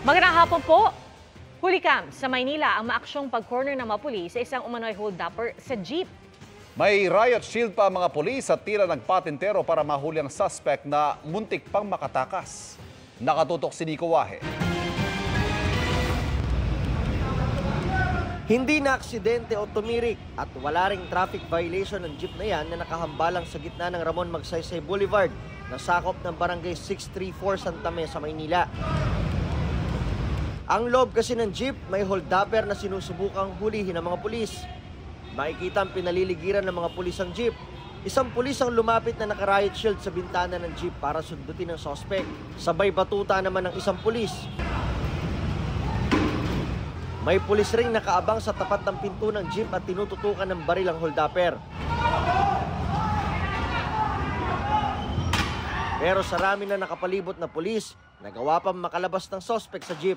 Magandang hapon po. Hulikam sa Maynila ang maaksyong pag-corner ng mga pulis sa isang umano'y hold-upper sa jeep. May riot shield pa ang mga pulis at tila nagpatintero para mahuli ang suspect na muntik pang makatakas. Nakatutok si Nico Wahe. Hindi na aksidente o tumirik at wala ring traffic violation ng jeep na yan na nakahambalang sa gitna ng Ramon Magsaysay Boulevard na sakop ng Barangay 634 Santa Mesa, Maynila. Ang loob kasi ng jeep may hold-upper na sinusubukang hulihin ng mga pulis. Makikita ang pinaliligiran ng mga pulis ang jeep. Isang pulis ang lumapit na naka-riot shield sa bintana ng jeep para sundutin ang suspect. Sabay batuta naman ng isang pulis. May pulis ring nakaabang sa tapat ng pinto ng jeep at tinututukan ng baril ang hold-upper. Pero sa rami na nakapalibot na pulis, nagawa pang makalabas ng suspect sa jeep.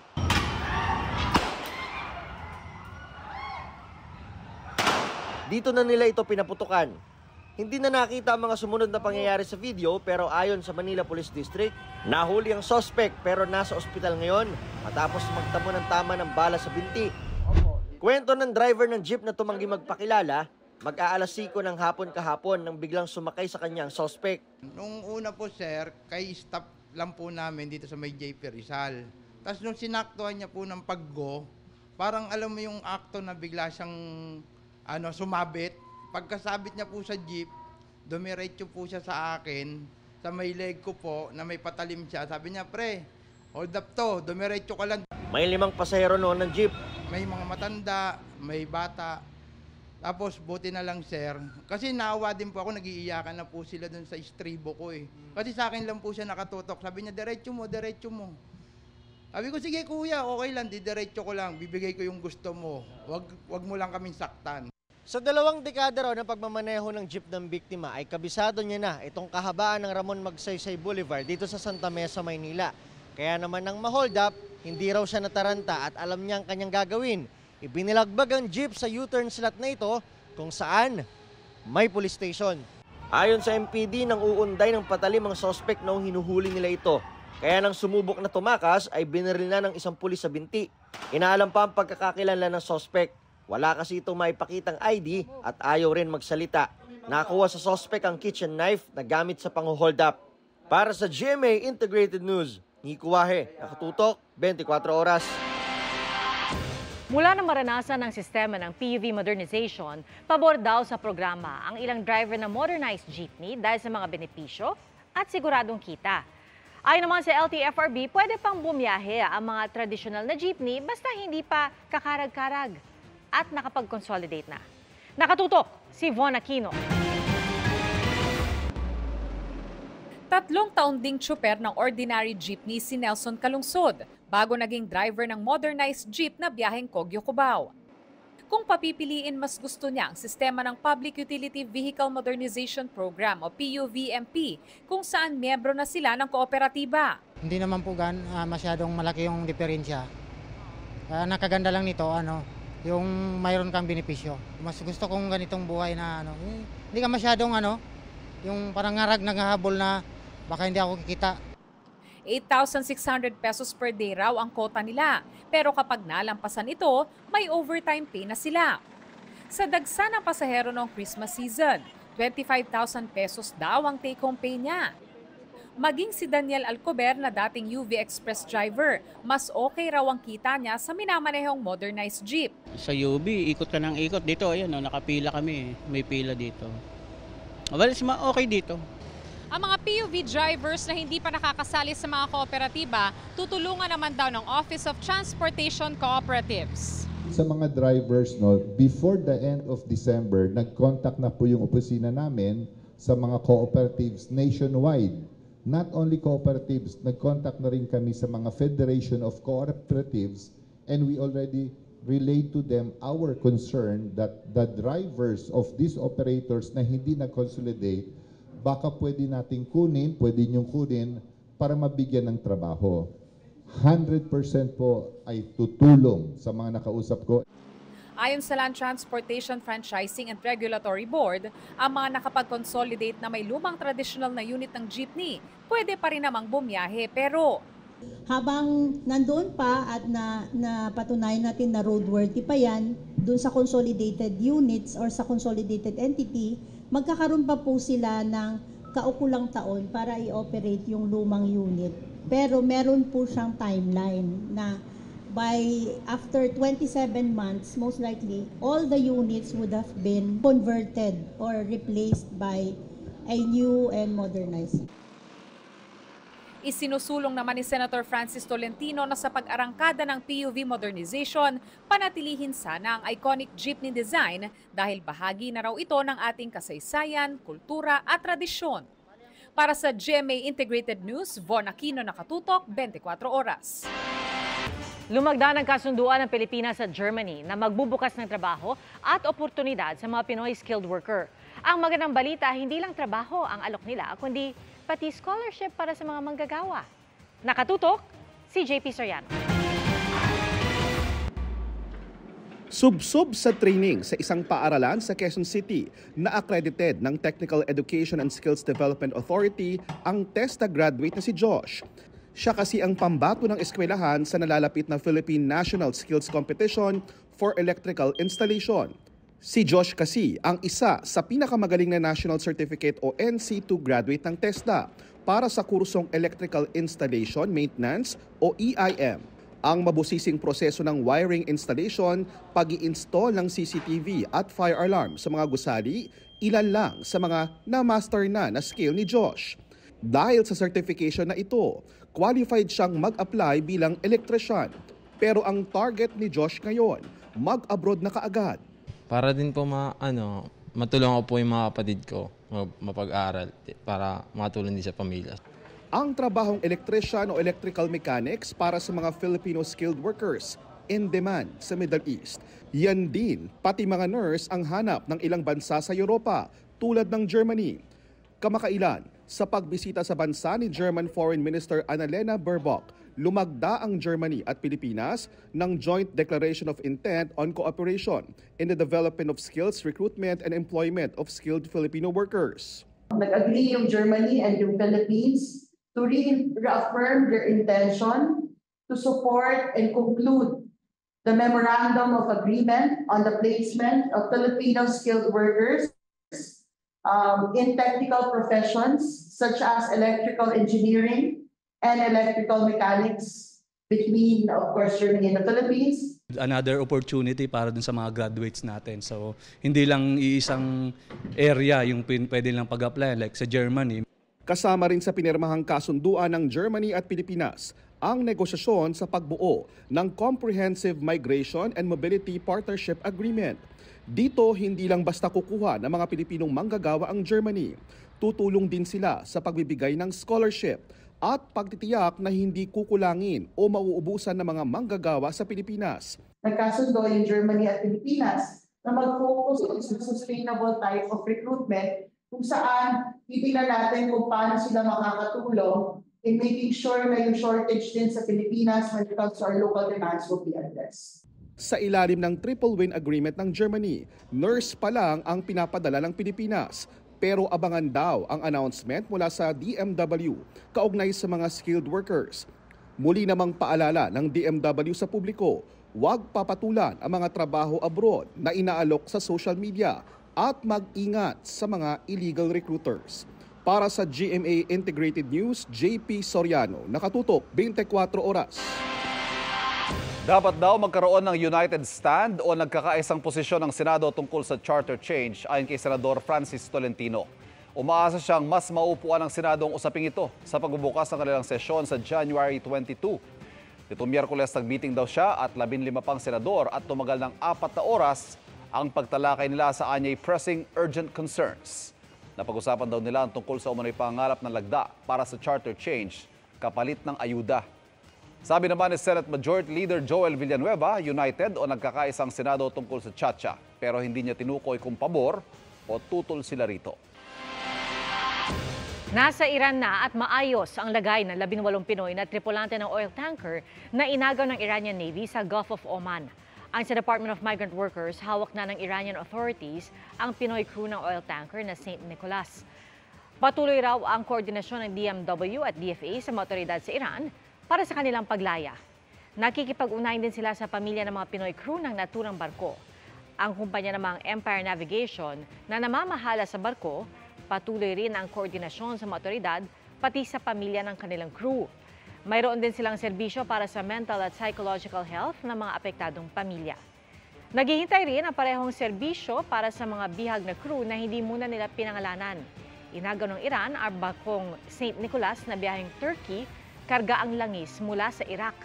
Dito na nila ito pinaputukan. Hindi na nakita ang mga sumunod na pangyayari sa video pero ayon sa Manila Police District, nahuli ang suspect pero nasa ospital ngayon matapos magtamo ng tama ng bala sa binti. Kwento ng driver ng jeep na tumanggi magpakilala, mag-aalas 5 ng hapon kahapon nang biglang sumakay sa kanya ang suspect. Nung una po sir, kay staff lang po namin dito sa may JP Rizal. Tapos nung sinaktuhan niya po ng pag-go, parang alam mo yung akto na bigla siyang sumabit. Pagkasabit niya po sa jeep, dumiretso po siya sa akin, sa may leg ko po, na may patalim siya. Sabi niya, pre, hold up to, dumiretso ka lang. May 5 pasahero noon ng jeep. May mga matanda, may bata. Tapos buti na lang sir, kasi naawa din po ako, nag-iiyakan na po sila dun sa istribo ko eh. Kasi sa akin lang po siya nakatutok. Sabi niya, diretso mo, diretso mo. Sabi ko, sige kuya, okay lang, didiretso ko lang, bibigay ko yung gusto mo. Wag mo lang kaming saktan. Sa 2 dekada raw ng pagmamaneho ng jeep ng biktima ay kabisado niya na itong kahabaan ng Ramon Magsaysay Boulevard dito sa Santa Mesa, Maynila. Kaya naman nang ma-hold up, hindi raw siya nataranta at alam niya ang kanyang gagawin. Ibinilagbag ang jeep sa U-turn slot na ito kung saan may police station. Ayon sa MPD, nang uunday ng patalim ang suspect noong hinuhuli nila ito. Kaya nang sumubok na tumakas ay binaril na ng isang pulis sa binti. Inaalam pa ang pagkakakilala ng suspect. Wala kasi itong maipakitang ID at ayaw rin magsalita. Nakuha sa suspect ang kitchen knife na gamit sa pang-hold up. Para sa GMA Integrated News, Nico Wahe, nakatutok, 24 oras. Mula na maranasan ng sistema ng PUV modernization, pabor daw sa programa ang ilang driver ng modernized jeepney dahil sa mga benepisyo at siguradong kita. Ayon naman sa LTFRB, pwede pang bumiyahe ang mga tradisyonal na jeepney basta hindi pa kakarag-karag at nakapag-consolidate na. Nakatutok si Von Aquino. 3 taon ding tsuper ng ordinary jeepney si Nelson Kalungsod bago naging driver ng modernized jeep na biyaheng Kogyo-Cubao. Kung papipiliin, mas gusto niya ang sistema ng Public Utility Vehicle Modernization Program o PUVMP kung saan miyembro na sila ng kooperatiba. Hindi naman po masyadong malaki yung diferensya. Nakaganda lang nito, yung mayroon kang benepisyo. Mas gusto kong ganitong buhay na hindi ka masyadong yung parang ngarag naghahabol na baka hindi ako kikita. 8,600 pesos per day raw ang kota nila. Pero kapag nalampasan ito, may overtime pay na sila. Sa dagsa ng pasahero ng Christmas season, 25,000 pesos daw ang take-home pay niya. Maging si Daniel Alcober na dating UV Express driver, mas okay raw ang kita niya sa minamanehong modernized jeep. Sa UV, ikot ka ng ikot. Dito, ayan, nakapila kami. May pila dito. Well, okay dito. Ang mga PUV drivers na hindi pa nakakasali sa mga kooperatiba, tutulungan naman daw ng Office of Transportation Cooperatives. Sa mga drivers, before the end of December, nag-contact na po yung opisina namin sa mga cooperatives nationwide. Not only cooperatives, nag-contact na rin kami sa mga Federation of Cooperatives and we already relayed to them our concern that the drivers of these operators na hindi nag-consolidate, baka pwede nating pwede niyong kunin para mabigyan ng trabaho. 100% po ay tutulong sa mga nakausap ko. Ayon sa Land Transportation Franchising and Regulatory Board, ang mga nakapag-consolidate na may lumang traditional na unit ng jeepney, pwede pa rin namang bumiyahe pero Habang nandoon pa at napatunayan natin na roadworthy pa yan, doon sa consolidated units or sa consolidated entity, magkakaroon pa po sila ng kaukulang taon para i-operate yung lumang unit. Pero meron po siyang timeline na after 27 months, most likely, all the units would have been converted or replaced by a new and modernized. Isinusulong naman ni Senator Francis Tolentino na sa pag-arangkada ng PUV modernization, panatilihin sana ang iconic jeepney design dahil bahagi na raw ito ng ating kasaysayan, kultura at tradisyon. Para sa GMA Integrated News, Von Aquino, nakatutok, 24 oras. Lumagda ng kasunduan ng Pilipinas at Germany na magbubukas ng trabaho at oportunidad sa mga Pinoy skilled worker. Ang magandang balita, hindi lang trabaho ang alok nila, kundi pati scholarship para sa mga manggagawa. Nakatutok, si JP Soriano. Subsob sa training sa isang paaralan sa Quezon City na accredited ng Technical Education and Skills Development Authority ang TESDA graduate na si Josh. Siya kasi ang pambato ng eskwelahan sa nalalapit na Philippine National Skills Competition for Electrical Installation. Si Josh kasi ang isa sa pinakamagaling na National Certificate o NC2 graduate ng TESDA para sa kursong Electrical Installation Maintenance o EIM. Ang mabusising proseso ng wiring installation, pag-i-install ng CCTV at fire alarm sa mga gusali, ilan lang sa mga na-master na skill ni Josh. Dahil sa certification na ito, qualified siyang mag-apply bilang electrician. Pero ang target ni Josh ngayon, mag-abroad na kaagad. Para din po matulungan ko po yung mga kapatid ko mapag-aral para matulong din sa pamilya. Ang trabahong electrician o electrical mechanics para sa mga Filipino skilled workers in demand sa Middle East. Yan din, pati mga nurse ang hanap ng ilang bansa sa Europa tulad ng Germany. Kamakailan, sa pagbisita sa bansa ni German Foreign Minister Annalena Baerbock, lumagda ang Germany at Pilipinas ng Joint Declaration of Intent on Cooperation in the Development of Skills, Recruitment and Employment of Skilled Filipino Workers. Nag-agree yung Germany and yung Philippines to reaffirm their intention to support and conclude the Memorandum of Agreement on the placement of Filipino skilled workers in technical professions such as electrical engineering and electrical mechanics between, of course, Germany and the Philippines. Another opportunity para dun sa mga graduates natin. So, hindi lang iisang area yung pwede lang pag-apply like sa Germany. Kasama rin sa pinirmahang kasunduan ng Germany at Pilipinas ang negosasyon sa pagbuo ng Comprehensive Migration and Mobility Partnership Agreement. Dito, hindi lang basta kukuha ng mga Pilipinong manggagawa ang Germany. Tutulong din sila sa pagbibigay ng scholarship at pagtitiyak na hindi kukulangin o mauubusan ng mga manggagawa sa Pilipinas. Nagkasundo yung Germany at Pilipinas na mag-focus sa sustainable type of recruitment kung saan titignan natin kung paano sila makakatulong in making sure na yung shortage din sa Pilipinas when it comes to our local demands will be addressed. Sa ilalim ng Triple Win Agreement ng Germany, nurse pa lang ang pinapadala ng Pilipinas. Pero abangan daw ang announcement mula sa DMW kaugnay sa mga skilled workers. Muli namang paalala ng DMW sa publiko, huwag papatulan ang mga trabaho abroad na inaalok sa social media at mag-ingat sa mga illegal recruiters. Para sa GMA Integrated News, JP Soriano, nakatutok 24 oras. Dapat daw magkaroon ng united stand o nagkakaisang posisyon ng Senado tungkol sa charter change ayon kay Senador Francis Tolentino. Umaasa siyang mas maupuan ng Senado ang usaping ito sa pagbubukas ng kanilang sesyon sa January 22. Nitong Miyerkules nag-meeting daw siya at 15 pang senador at tumagal ng 4 na oras ang pagtalakay nila sa anyay pressing urgent concerns. Napag-usapan daw nila ang tungkol sa umano'y pangarap ng lagda para sa charter change kapalit ng ayuda. Sabi naman ni Senate Majority Leader Joel Villanueva, united o nagkakaisang Senado tungkol sa Chacha, pero hindi niya tinukoy kung pabor o tutol sila rito. Nasa Iran na at maayos ang lagay ng 18 Pinoy na tripulante ng oil tanker na inagaw ng Iranian Navy sa Gulf of Oman. Ang sa Department of Migrant Workers, hawak na ng Iranian authorities ang Pinoy crew ng oil tanker na St. Nicholas. Patuloy raw ang koordinasyon ng DMW at DFA sa mga otoridad sa Iran para sa kanilang paglaya. Nakikipag-ugnayan din sila sa pamilya ng mga Pinoy crew ng naturang barko. Ang kumpanya namang Empire Navigation na namamahala sa barko, patuloy rin ang koordinasyon sa mga otoridad pati sa pamilya ng kanilang crew. Mayroon din silang serbisyo para sa mental at psychological health ng mga apektadong pamilya. Naghihintay rin ang parehong serbisyo para sa mga bihag na crew na hindi muna nila pinangalanan. Inagaw ng Iran ang barkong St. Nicholas na biyaheng Turkey, karga ang langis mula sa Iraq.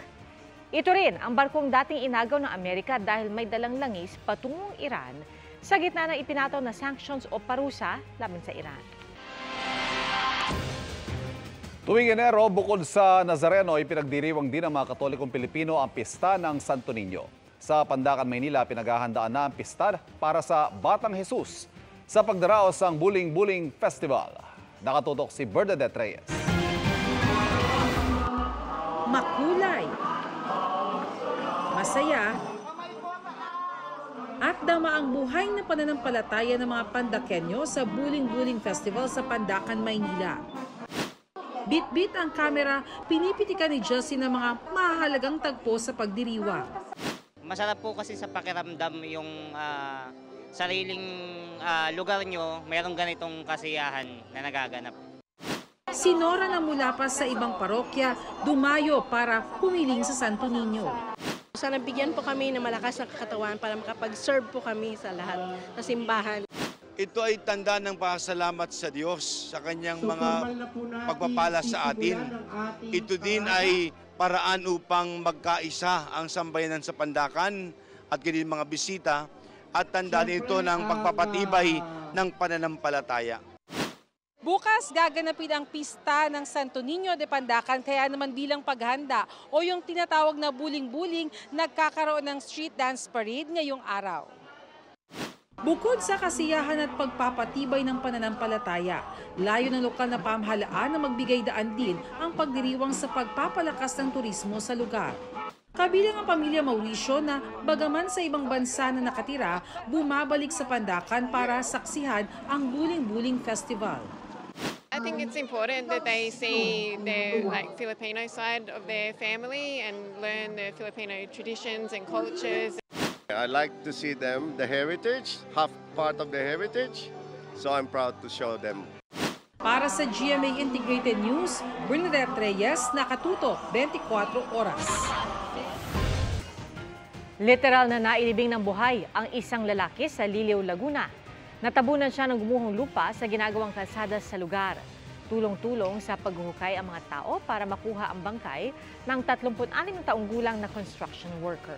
Ito rin ang barkong dating inagaw ng Amerika dahil may dalang langis patungong Iran sa gitna ng ipinataw na sanctions o parusa laban sa Iran. Tuwing Enero, bukod sa Nazareno, ipinagdiriwang din ng mga Katolikong Pilipino ang pista ng Santo Niño. Sa Pandacan, Maynila, pinaghahandaan na ang pista para sa Batang Jesus sa pagdaraos ng Buling-Buling Festival. Nakatutok si Bernadette Reyes. Makulay, masaya, at damaang buhay na pananampalataya ng mga Pandakenyo sa Buling-Buling Festival sa Pandacan, Maynila. Bit-bit ang kamera, pinipitikan ni Jussie ng mga mahalagang tagpo sa pagdiriwang. Masarap po kasi sa pakiramdam yung sariling lugar nyo, mayroong ganitong kasiyahan na nagaganap. Si Nora na mula pa sa ibang parokya, dumayo para humiling sa Santo Niño. Sana bigyan po kami ng malakas na katawan para makapag-serve po kami sa lahat ng simbahan. Ito ay tanda ng pasasalamat sa Diyos sa kanyang mga pagpapala sa atin. Ito din ay paraan upang magkaisa ang sambayanan sa Pandacan at kanilang mga bisita at tanda nito ng pagpapatibay ng pananampalataya. Bukas gaganapin ang pista ng Santo Niño de Pandacan, kaya naman bilang paghanda o yung tinatawag na buling-buling, nagkakaroon ng street dance parade ngayong araw. Bukod sa kasiyahan at pagpapatibay ng pananampalataya, layo ng lokal na pamahalaan na magbigay daan din ang pagdiriwang sa pagpapalakas ng turismo sa lugar. Kabilang ang pamilya Mauricio na bagaman sa ibang bansa na nakatira, bumabalik sa Pandacan para saksihan ang Buling-Buling Festival. I think it's important that they see the Filipino side of their family and learn the Filipino traditions and cultures. I like to see them, the heritage, half part of the heritage, so I'm proud to show them. Para sa GMA Integrated News, Bernadette Reyes, nakatutok 24 oras. Literal na nailibing ng buhay ang isang lalaki sa Liliw, Laguna. Natabunan siya ng gumuhong lupa sa ginagawang kalsada sa lugar. Tulong-tulong sa paghuhukay ang mga tao para makuha ang bangkay ng 36 taong gulang na construction worker.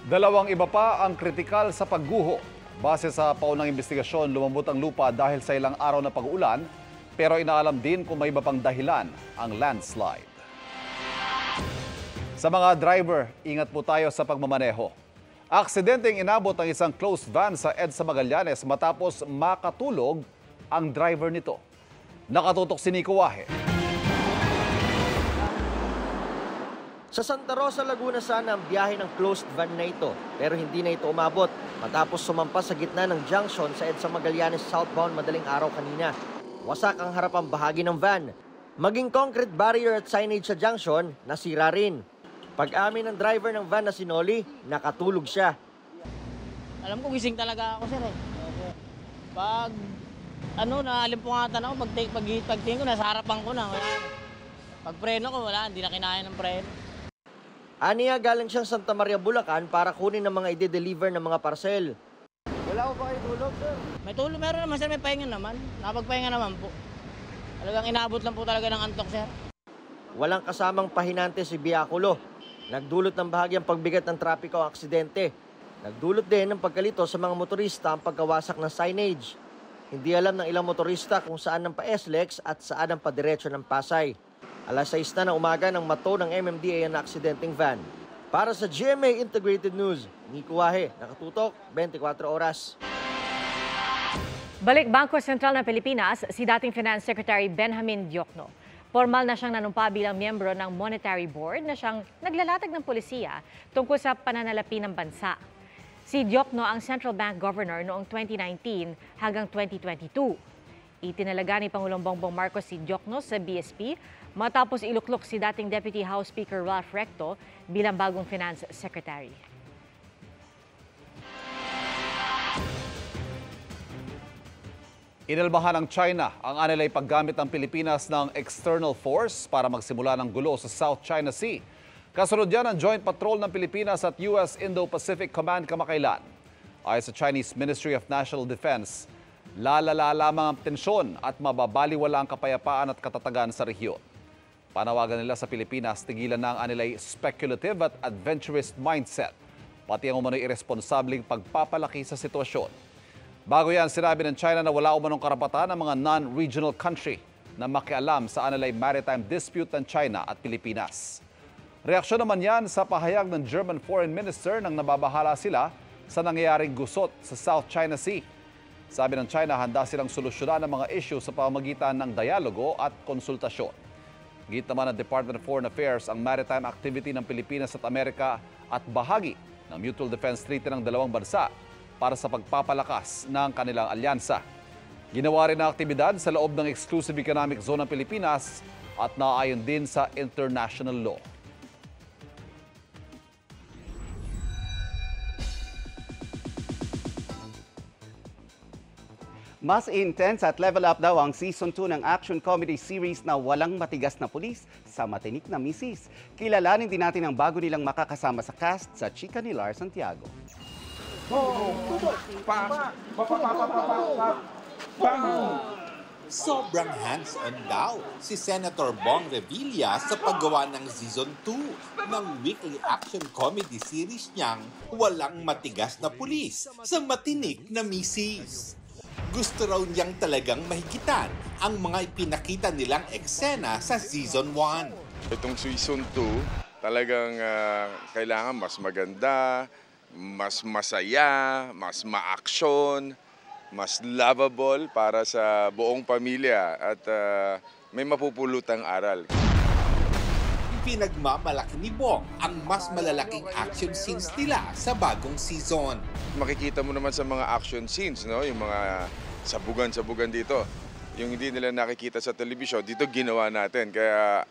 Dalawang iba pa ang kritikal sa pagguho. Base sa paunang investigasyon, lumambot ang lupa dahil sa ilang araw na pag-uulan, pero inaalam din kung may iba pang dahilan ang landslide. Sa mga driver, ingat po tayo sa pagmamaneho. Aksidenteng inabot ang isang closed van sa EDSA Magallanes matapos makatulog ang driver nito. Nakatutok si Nico Wahe. Sa Santa Rosa, Laguna sana ang biyahe ng closed van na ito, pero hindi na ito umabot matapos sumampas sa gitna ng junction sa EDSA Magallanes southbound madaling araw kanina. Wasak ang harapang bahagi ng van. Maging concrete barrier at signage sa junction, nasira rin. Pag-amin ng driver ng van na si Noli, nakatulog siya. Alam ko gising talaga ako, sir. Pag naalimpungatan ako, pagtingin ko, nasa harapan ko na. Pag preno ko, wala, hindi na kinaya ng preno. Aniya, galing siyang Santa Maria, Bulacan para kunin ng mga ide-deliver ng mga parcel. Wala ko ba kayo tulog, sir? May tulog, meron naman, sir. May pahinga naman. Nakapagpahinga naman po. Talagang inabot lang po talaga ng antok, sir. Walang kasamang pahinante si Biaculo. Nagdulot ng bahagyang pagbigat ng trapiko ang aksidente. Nagdulot din ng pagkalito sa mga motorista ang pagkawasak ng signage. Hindi alam ng ilang motorista kung saan ang pa-SLEX at saan ang padiretso ng Pasay. Alas 6 na ng umaga nang mato ng MMDA ang aksidenteng van. Para sa GMA Integrated News, Nico Wahe, nakatutok 24 oras. Balik Bangko Sentral ng Pilipinas, si dating Finance Secretary Benjamin Diokno. Formal na siyang nanumpa bilang miyembro ng Monetary Board na siyang naglalatag ng polisiya tungkol sa pananalapi ng bansa. Si Diokno ang Central Bank Governor noong 2019 hanggang 2022. Itinalaga ni Pangulong Bongbong Marcos si Dioknos sa BSP matapos iluklok si dating Deputy House Speaker Ralph Recto bilang bagong Finance Secretary. Inalmahan ng China ang anilay paggamit ng Pilipinas ng external force para magsimula ng gulo sa South China Sea. Kasunod yan ang joint patrol ng Pilipinas at US Indo-Pacific Command kamakailan. Ayon sa Chinese Ministry of National Defense, lalala lamang ang tensyon at mababaliwala ang kapayapaan at katatagan sa rehiyon. Panawagan nila sa Pilipinas, tigilan na ang anilay speculative at adventurous mindset, pati ang umano'y irresponsableng pagpapalaki sa sitwasyon. Bago yan, sinabi ng China na wala umanong karapatan ng mga non-regional country na makialam sa anilay maritime dispute ng China at Pilipinas. Reaksyon naman yan sa pahayag ng German Foreign Minister nang nababahala sila sa nangyayaring gusot sa South China Sea. Sabi ng China, handa silang solusyonan ang mga issue sa pamamagitan ng dialogo at konsultasyon. Git naman ng Department of Foreign Affairs ang maritime activity ng Pilipinas at Amerika at bahagi ng Mutual Defense Treaty ng dalawang bansa para sa pagpapalakas ng kanilang alyansa. Ginawa rin ang aktibidad sa loob ng Exclusive Economic Zone ng Pilipinas at naayon din sa international law. Mas intense at level up daw ang Season 2 ng action comedy series na Walang Matigas na Pulis sa Matinik na Misis. Kilalanin din natin ang bago nilang makakasama sa cast sa Chika ni Lar Santiago. Sobrang hands-on daw si Senator Bong Revilla sa paggawa ng Season 2 ng weekly action comedy series niyang Walang Matigas na Pulis sa Matinik na Misis. Gusto raw niyang talagang mahigitan ang mga ipinakita nilang eksena sa Season 1. Itong Season 2, talagang kailangan mas maganda, mas masaya, mas ma-action, mas lovable para sa buong pamilya at may mapupulutang aral. Pinagmamalaki ni Bong ang mas malalaking action scenes nila sa bagong season. Makikita mo naman sa mga action scenes, no? Yung mga sabugan-sabugan dito. Yung hindi nila nakikita sa telebisyon, dito ginawa natin. Kaya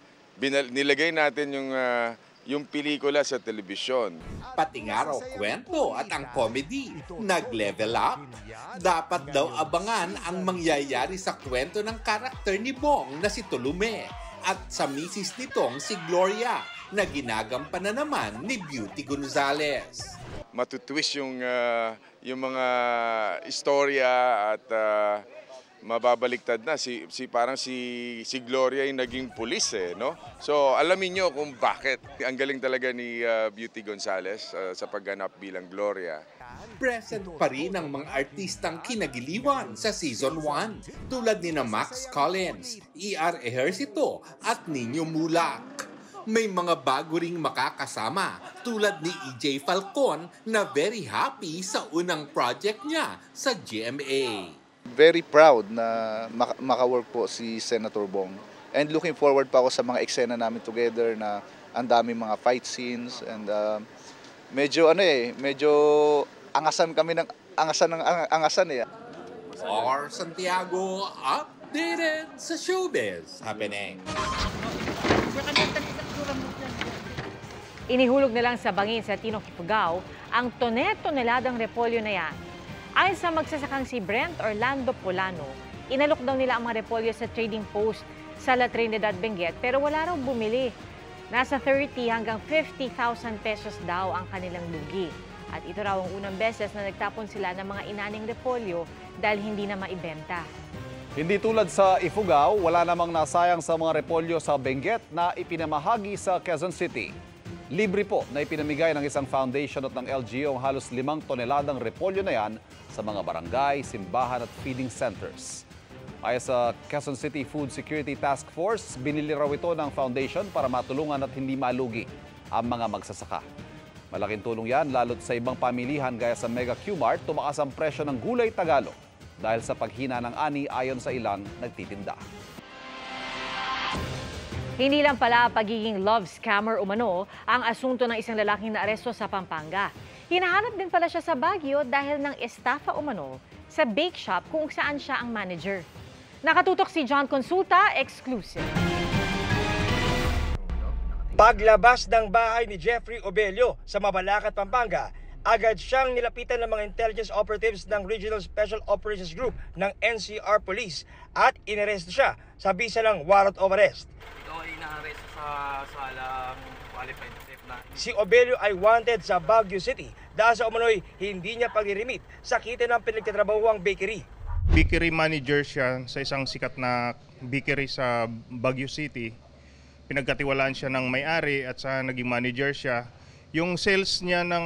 nilagay natin yung pelikula sa telebisyon. Pati nga raw kwento at ang comedy, nag-level up. Dapat daw abangan ang mangyayari sa kwento ng karakter ni Bong na si Tolume at sa misis nitong si Gloria na ginagampanan naman ni Beauty Gonzales. Matutwist yung mga istorya at mababaliktad na parang si Gloria yung naging pulis no? So alamin niyo kung bakit. Ang galing talaga ni Beauty Gonzales sa pagganap bilang Gloria. Present pa rin ang mga artistang kinagiliwan sa Season 1 tulad ni Max Collins, E.R. Ejercito at Nino Mulak. May mga bago ring makakasama tulad ni E.J. Falcon na very happy sa unang project niya sa GMA. Very proud na maka-work po si Senator Bong. And looking forward pa ako sa mga eksena namin together na ang daming mga fight scenes and medyo angasan kami ng angasan eh. R. Santiago, updated sa showbiz happening. Inihulog na lang sa bangin sa Tino Ifugao ang toneladang repolyo na yan. Ayon sa magsasakang si Brent Orlando Polano, inalok daw nila ang mga repolyo sa trading post sa La Trinidad, Benguet pero wala raw bumili. Nasa 30 hanggang 50,000 pesos daw ang kanilang lugi. At ito raw ang unang beses na nagtapon sila ng mga inaning repolyo dahil hindi na maibenta. Hindi tulad sa Ifugao, wala namang nasayang sa mga repolyo sa Benguet na ipinamahagi sa Quezon City. Libre po na ipinamigay ng isang foundation at ng LGU ang halos 5 toneladang repolyo na yan sa mga barangay, simbahan at feeding centers. Ayon sa Quezon City Food Security Task Force, binili raw ito ng foundation para matulungan at hindi malugi ang mga magsasaka. Malaking tulong yan lalo't sa ibang pamilihan gaya sa Mega Q-Mart, tumaas ang presyo ng gulay Tagalog dahil sa paghina ng ani ayon sa ilang nagtitinda. Hindi lang pala pagiging love scammer umano ang asunto ng isang lalaking naaresto sa Pampanga. Hinahanap din pala siya sa Baguio dahil ng estafa umano sa bake shop kung saan siya ang manager. Nakatutok si John Consulta, exclusive. Paglabas ng bahay ni Jeffrey Obelio sa Mabalacat, Pampanga, agad siyang nilapitan ng mga intelligence operatives ng Regional Special Operations Group ng NCR Police at inaresto siya sa bisa ng warrant of arrest. Ito ay na-arrest sa salang qualified theft na. Si Obelio ay wanted sa Baguio City dahil sa umano'y hindi niya pagdirimit sa kita ng pinagtatrabahuang bakery. Bakery manager siya sa isang sikat na bakery sa Baguio City. Pinagkatiwalaan siya ng may-ari at sa naging manager siya. Yung sales niya ng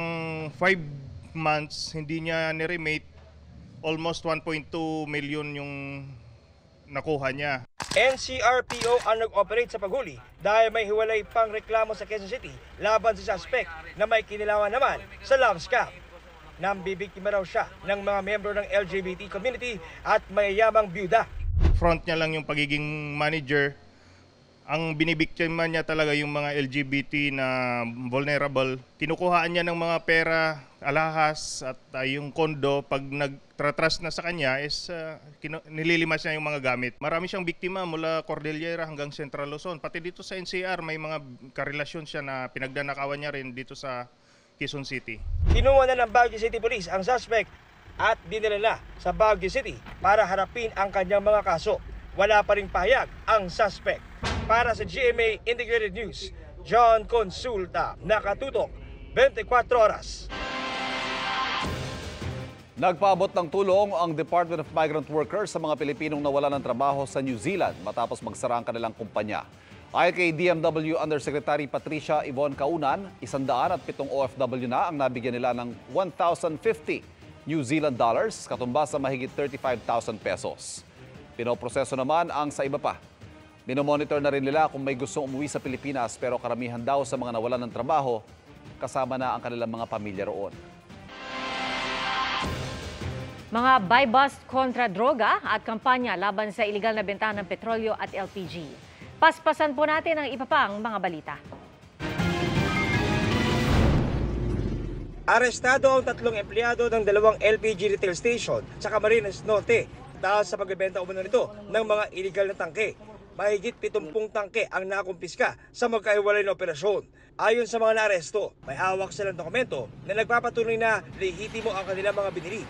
5 months, hindi niya niremate. Almost 1.2 million yung nakuha niya. NCRPO ang nag-operate sa paghuli dahil may hiwalay pang reklamo sa Quezon City laban sa suspect na may kinalaman naman sa love scam. Nambibiktima raw siya ng mga membro ng LGBT community at mayayamang byuda. Front niya lang yung pagiging manager. Ang binibiktima niya talaga yung mga LGBT na vulnerable. Kinukuhaan niya ng mga pera, alahas at yung kondo. Pag nagtratrust na sa kanya is nililimas niya yung mga gamit. Marami siyang biktima mula Cordillera hanggang Central Luzon. Pati dito sa NCR may mga karelasyon siya na pinagdanakawan niya rin dito sa Quezon City. Kinuha na ng Baguio City Police ang suspect at dinala na sa Baguio City para harapin ang kanyang mga kaso. Wala pa ring pahayag ang suspect. Para sa GMA Integrated News, John Consulta, nakatutok 24 oras. Nagpaabot ng tulong ang Department of Migrant Workers sa mga Pilipinong nawala ng trabaho sa New Zealand matapos magsara ang kanilang kumpanya. Ayon kay DMW Undersecretary Patricia Yvonne Kaunan, 107 OFW na ang nabigyan nila ng 1,050 New Zealand dollars, katumbas sa mahigit 35,000 pesos. Pinoproseso naman ang sa iba pa. Minomonitor na rin nila kung may gustong umuwi sa Pilipinas pero karamihan daw sa mga nawalan ng trabaho, kasama na ang kanilang mga pamilya roon. Mga buy-bust kontra droga at kampanya laban sa iligal na bentahan ng petrolyo at LPG. Paspasan po natin ang iba pang mga balita. Arestado ang 3 empleyado ng 2 LPG retail station sa Camarines Norte dahil sa pagbebenta umano nito ng mga iligal na tangke. Mahigit 70 tangke ang nakumpiska sa magkahiwalay na operasyon. Ayon sa mga naaresto, may hawak silang dokumento na nagpapatunay na lehitimo ang kanilang mga binili.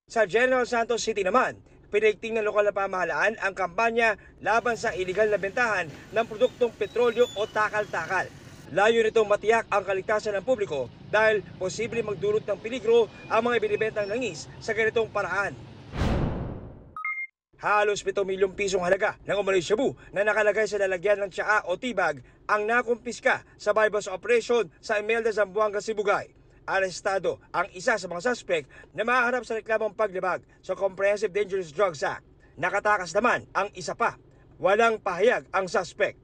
Sa General Santos City naman, pinigting ng lokal na pamahalaan ang kampanya laban sa iligal na bentahan ng produktong petrolyo o takal-takal. Layo nitong matiyak ang kaligtasan ng publiko dahil posible magdulot ng peligro ang mga binibentang langis sa ganitong paraan. Halos 7 milyong pisong halaga ng umano'y shabu na nakalagay sa lalagyan ng tsaa o tibag ang nakumpiska sa buy-bust operation sa Imelda, Zamboanga, Sibugay. Arestado ang isa sa mga suspect na mahaharap sa reklamong paglabag sa Comprehensive Dangerous Drugs Act. Nakatakas naman ang isa pa. Walang pahayag ang suspect.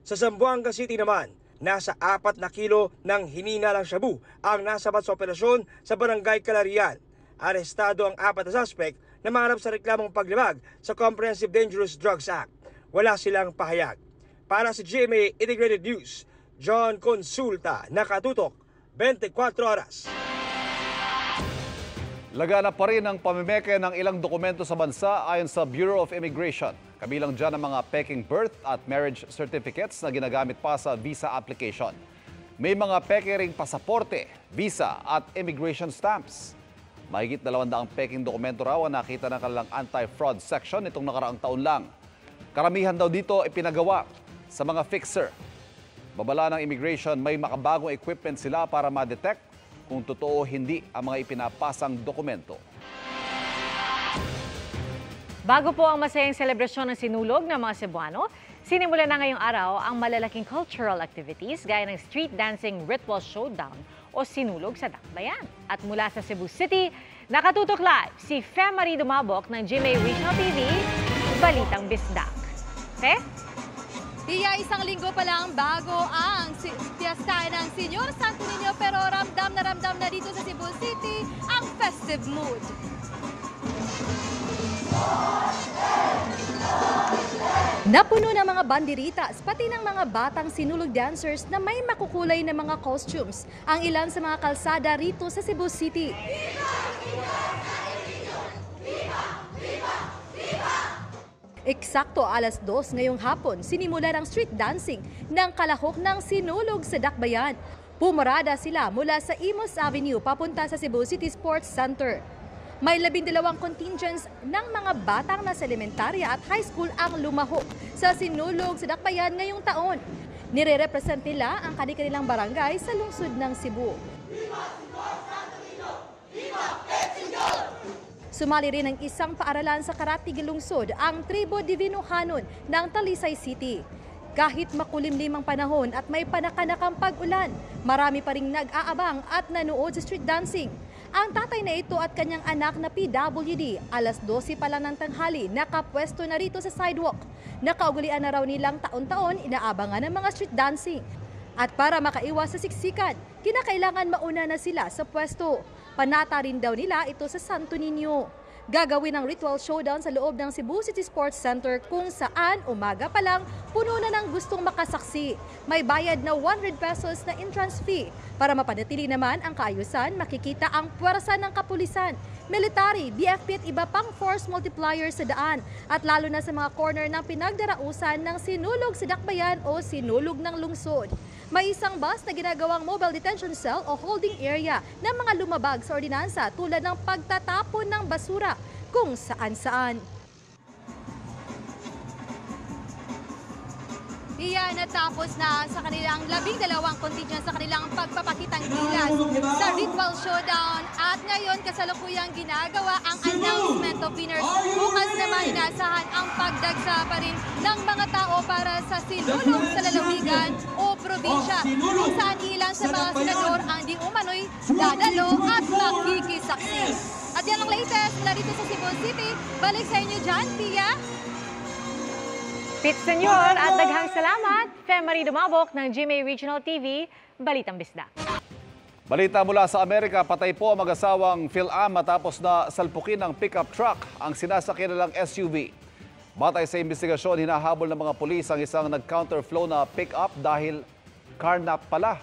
Sa Zamboanga City naman, nasa 4 na kilo ng hininalang shabu ang nasabat sa operasyon sa Barangay Calarian. Arestado ang 4 na suspect na maharap sa reklamong paglabag sa Comprehensive Dangerous Drugs Act. Wala silang pahayag. Para sa GMA Integrated News, John Consulta, nakatutok 24 oras. Laganap pa rin ang pamimeke ng ilang dokumento sa bansa ayon sa Bureau of Immigration. Kabilang dyan ang mga peking birth at marriage certificates na ginagamit pa sa visa application. May mga peke ring pasaporte, visa at immigration stamps. Mahigit 200 peking dokumento raw ang nakita ng kanilang anti-fraud section itong nakaraang taon lang. Karamihan daw dito ipinagawa sa mga fixer. Babala ng immigration, may makabagong equipment sila para ma-detect kung totoo o hindi ang mga ipinapasang dokumento. Bago po ang masayang selebrasyon ng sinulog ng mga Cebuano, sinimula na ngayong araw ang malalaking cultural activities gaya ng street dancing ritual showdown o sinulog sa Dakbayan. At mula sa Cebu City, nakatutok live si Fe Marie Dumabok ng GMA Regional TV, Balitang Bisdak. Fe? Tiya, isang linggo pa lang bago ang piyesta ng Senyor Santo Niño pero ramdam na dito sa Cebu City ang festive mood. Napuno ng mga banderitas pati ng mga batang sinulog dancers na may makukulay na mga costumes ang ilan sa mga kalsada rito sa Cebu City. Eksakto alas 2 ngayong hapon, sinimula ng street dancing ng kalahok ng Sinulog sa Dakbayan. Pumarada sila mula sa Imus Avenue papunta sa Cebu City Sports Center. May 12 contingents ng mga batang nasa elementarya at high school ang lumahok sa Sinulog sa Dakbayan ngayong taon. Nire-represent nila ang kanilang barangay sa lungsod ng Cebu. Sumali rin ang isang paaralan sa Karatig lungsod, ang Tribo Divino Hanon ng Talisay City. Kahit makulimlim ang panahon at may panakanakang pag-ulan, marami pa ring nag-aabang at nanood sa street dancing. Ang tatay na ito at kanyang anak na PWD, alas 12 pa lang ng tanghali, nakapwesto na rito sa sidewalk. Nakaugalian na raw nilang taon-taon inaabangan ng mga street dancing. At para makaiwas sa siksikan, kinakailangan mauna na sila sa pwesto. Panata rin daw nila ito sa Santo Niño. Gagawin ang ritual showdown sa loob ng Cebu City Sports Center kung saan umaga pa lang puno na ng gustong makasaksi. May bayad na 100 pesos na entrance fee. Para mapanatili naman ang kaayusan, makikita ang puwersa ng kapulisan, military, BFP at iba pang force multiplier sa daan at lalo na sa mga corner ng pinagdarausan ng Sinulog sa Dakbayan o Sinulog ng Lungsod. May isang bus na ginagawang mobile detention cell o holding area ng mga lumabag sa ordinansa tulad ng pagtatapon ng basura kung saan-saan. Iyan, natapos na sa kanilang 12 contingent sa kanilang pagpapakitang gilas sa ritual showdown at ngayon kasalukuyang ginagawa ang announcement of winners. Bukas naman inaasahan ang pagdagsa pa rin ng mga tao para sa Sinulog sa lalawigan o probinsya kung saan ilan sa mga senador ang di umano'y dadalo at makikisaksi. At yan ang latest mula dito sa Cebu City. Balik sa inyo dyan, Pia. Pete Senyor at daghang salamat. Femari Dumabok ng GMA Regional TV, Balitang Bisda. Balita mula sa Amerika, patay po ang mag-asawang Phil-Am matapos na salpukin ng pickup truck ang sinasakyan nilang SUV. Batay sa investigasyon, hinahabol ng mga pulis ang isang nag-counterflow na pickup dahil carnap pala.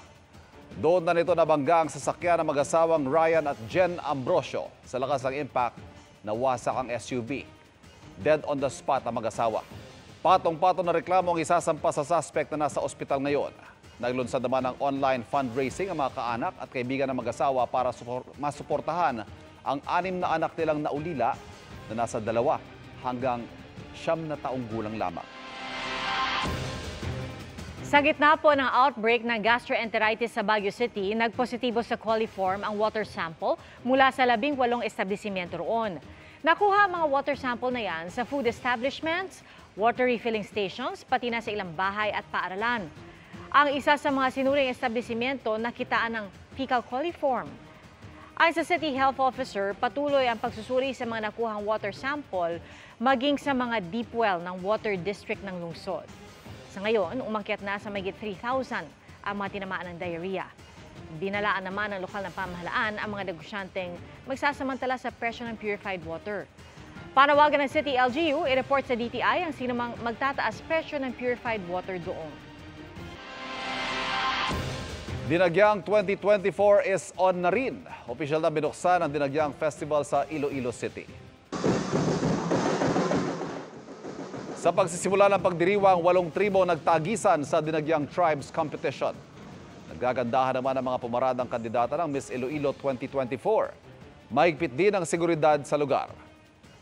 Doon na nito nabangga ang sasakyan ng mag-asawang Ryan at Jen Ambrosio. Sa lakas ng impact, nawasak ang SUV. Dead on the spot ang mag-asawa. Patong-patong na reklamo ang isasampa sa suspect na nasa ospital ngayon. Naglunsad naman ng online fundraising ang mga kaanak at kaibigan ng mag-asawa para masuportahan ang 6 na anak nilang naulila na nasa 2 hanggang 9 na taong gulang lamang. Sa gitna po ng outbreak ng gastroenteritis sa Baguio City, nagpositibo sa coliform ang water sample mula sa 18 establishmento roon. Nakuha ang mga water sample na yan sa food establishments, water refilling stations, pati na sa ilang bahay at paaralan. Ang isa sa mga sinuring establishmento nakitaan ng fecal coliform. Ayon sa City Health Officer, patuloy ang pagsusuri sa mga nakuhang water sample maging sa mga deep well ng water district ng lungsod. Sa ngayon, umakyat na sa mahigit 3,000 ang mga tinamaan ng diarrhea. Binalaan naman ng lokal na pamahalaan ang mga negosyanteng magsasamantala sa presyo ng purified water. Panawagan ng City LGU, i-report sa DTI ang sinumang magtataas presyo ng purified water doon. Dinagyang 2024 is on na rin. Opisyal na binuksan ang Dinagyang Festival sa Iloilo City. Sa pagsisimula ng pagdiriwang, 8 tribo nagtagisan sa Dinagyang Tribes Competition. Nagagandahan naman ang mga pumaradang kandidata ng Miss Iloilo 2024. Mahigpit din ang seguridad sa lugar.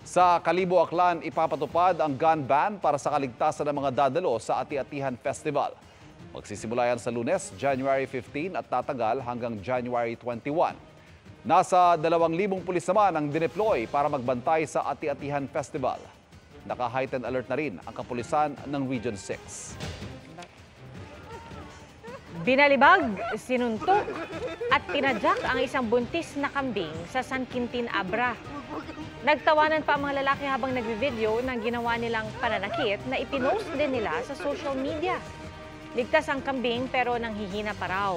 Sa Kalibo, Aklan, ipapatupad ang gun ban para sa kaligtasan ng mga dadalo sa Ati-Atihan Festival. Magsisimula yan sa Lunes, January 15 at tatagal hanggang January 21. Nasa 2,000 pulis naman ang dineploy para magbantay sa Ati-Atihan Festival. Naka-heightened alert na rin ang kapulisan ng Region 6. Binalibag, sinuntok at tinadyak ang isang buntis na kambing sa San Quintin, Abra. Nagtawanan pa ang mga lalaki habang nagbi-video ng ginawa nilang pananakit na ipinost din nila sa social media. Ligtas ang kambing pero nanghihina pa raw.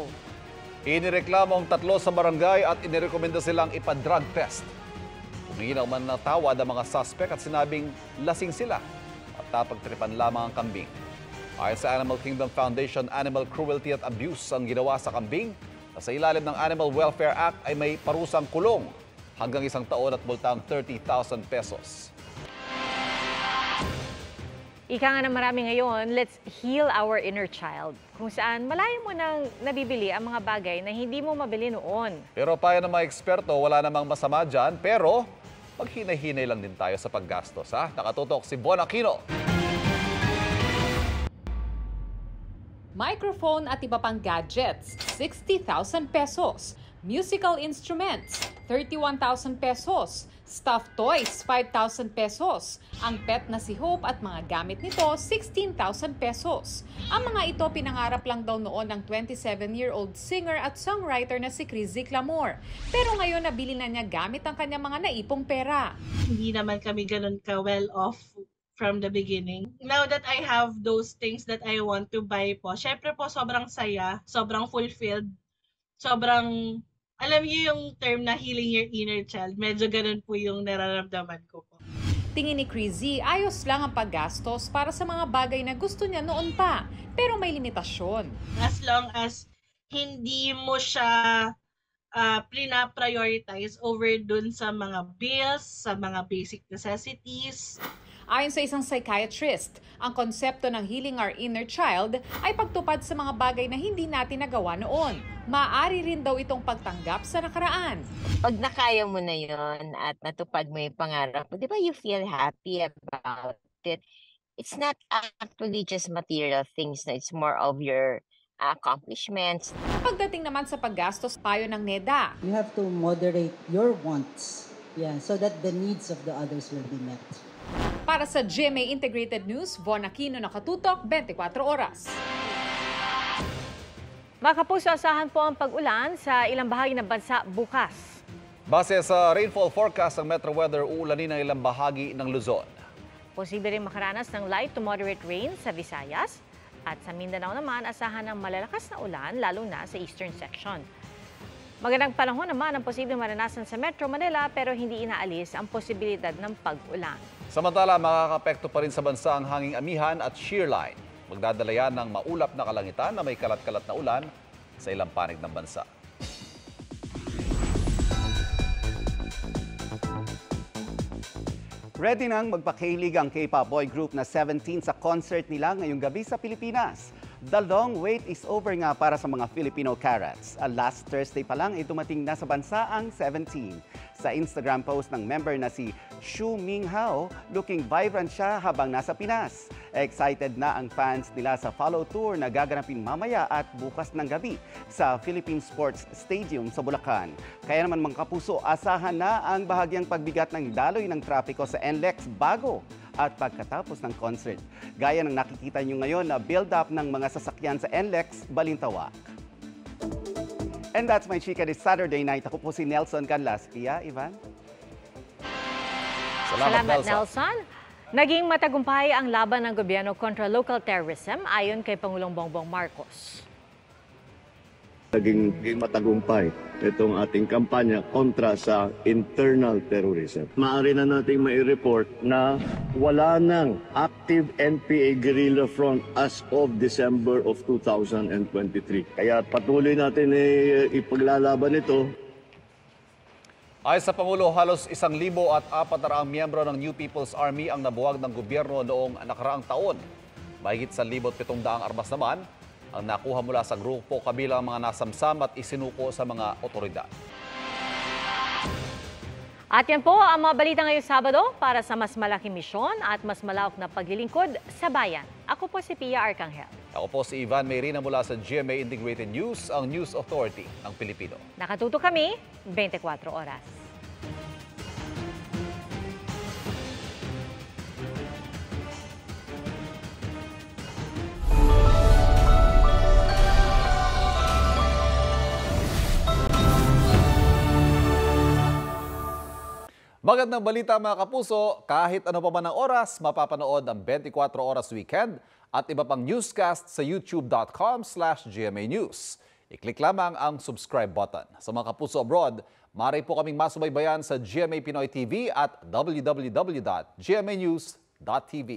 Inireklamo ang 3 sa barangay at inirekomenda silang ipa-drug test. Humingi naman ng tawad ang mga suspect at sinabing lasing sila at tapagtripan lamang ang kambing. Ayon sa Animal Kingdom Foundation, animal cruelty at abuse ang ginawa sa kambing na sa ilalim ng Animal Welfare Act ay may parusang kulong hanggang 1 taon at multang 30,000 pesos. Ika nga na marami ngayon, let's heal our inner child. Kung saan malayo mo nang nabibili ang mga bagay na hindi mo mabili noon. Pero payo ng mga eksperto, wala namang masama dyan. Pero maghinay-hinay lang din tayo sa paggastos. Nakatutok si Bon Aquino. Microphone at iba pang gadgets, 60,000 pesos. Musical instruments, 31,000 pesos. Stuffed toys, 5,000 pesos. Ang pet na si Hope at mga gamit nito, 16,000 pesos. Ang mga ito pinangarap lang daw noon ng 27-year-old singer at songwriter na si Crizzy Clamor. Pero ngayon nabili na niya gamit ang kanyang mga naipong pera. Hindi naman kami ganun ka-well off from the beginning. Now that I have those things that I want to buy po, syempre po sobrang saya, sobrang fulfilled, sobrang, alam niyo yung term na healing your inner child, medyo ganun po yung nararamdaman ko po. Tingin ni Crizzy, ayos lang ang paggastos para sa mga bagay na gusto niya noon pa, pero may limitasyon. As long as hindi mo siya prioritize over dun sa mga bills, sa mga basic necessities. Ayon sa isang psychiatrist, ang konsepto ng healing our inner child ay pagtupad sa mga bagay na hindi natin nagawa noon. Maaari rin daw itong pagtanggap sa nakaraan. Pag nakaya mo na yon at natupad mo yung pangarap mo, di ba you feel happy about it? It's not actually just material things, it's more of your accomplishments. Pagdating naman sa paggastos, payo ng NEDA. You have to moderate your wants, so that the needs of the others will be met. Para sa GMA Integrated News, Bon Aquino, nakatutok, 24 oras. Mga kapuso, asahan po ang pag-ulan sa ilang bahagi ng bansa bukas. Base sa rainfall forecast ng Metro Weather, uulanin ang ilang bahagi ng Luzon. Posible rin makaranas ng light to moderate rain sa Visayas. At sa Mindanao naman, asahan ng malalakas na ulan, lalo na sa eastern section. Magandang panahon naman ang posibleng maranasan sa Metro Manila pero hindi inaalis ang posibilidad ng pag-ulan. Samantala, makakapekto pa rin sa bansa ang hanging amihan at shear line. Magdadala yan ng maulap na kalangitan na may kalat-kalat na ulan sa ilang panig ng bansa. Ready nang magpakilig ang K-pop boy group na 17 sa concert nila ngayong gabi sa Pilipinas. The long wait is over nga para sa mga Filipino Carats. Last Thursday pa lang ay dumating na sa bansa ang 17. Sa Instagram post ng member na si Shu Minghao, looking vibrant siya habang nasa Pinas. Excited na ang fans nila sa follow tour na gaganapin mamaya at bukas ng gabi sa Philippine Sports Stadium sa Bulacan. Kaya naman mga kapuso, asahan na ang bahagyang pagbigat ng daloy ng trapiko sa NLEX bago at pagkatapos ng concert. Gaya ng nakikita nyo ngayon na build-up ng mga sasakyan sa NLEX Balintawak. And that's my chika this Saturday night. Ako po si Nelson Canlas. Pia, Ivan? Salamat Nelson. Naging matagumpay ang laban ng gobyerno kontra local terrorism ayon kay Pangulong Bongbong Marcos. Naging matagumpay itong ating kampanya kontra sa internal terrorism. Maaari na nating mai-report na wala nang active NPA guerrilla front as of December of 2023. Kaya patuloy natin ipaglalaban ito. Ayon sa Pangulo, halos 1,400 miyembro ng New People's Army ang nabuwag ng gobyerno noong nakaraang taon. Mahigit 1,700 armas naman ang nakuha mula sa grupo kabilang mga nasamsam at isinuko sa mga otoridad. At yan po ang mga balita ngayong Sabado para sa mas malaking misyon at mas malawak na paglilingkod sa bayan. Ako po si Pia Arcangel. Ako po si Ivan Mayrina mula sa GMA Integrated News, ang News Authority ng Pilipino. Nakatuto kami 24 oras. Magandang balita mga kapuso, kahit ano pa man ang oras, mapapanood ang 24 Oras Weekend at iba pang newscast sa youtube.com/GMA News. I-click lamang ang subscribe button. Sa mga kapuso abroad, maaari po kaming masubaybayan sa GMA Pinoy TV at www.gmanews.tv.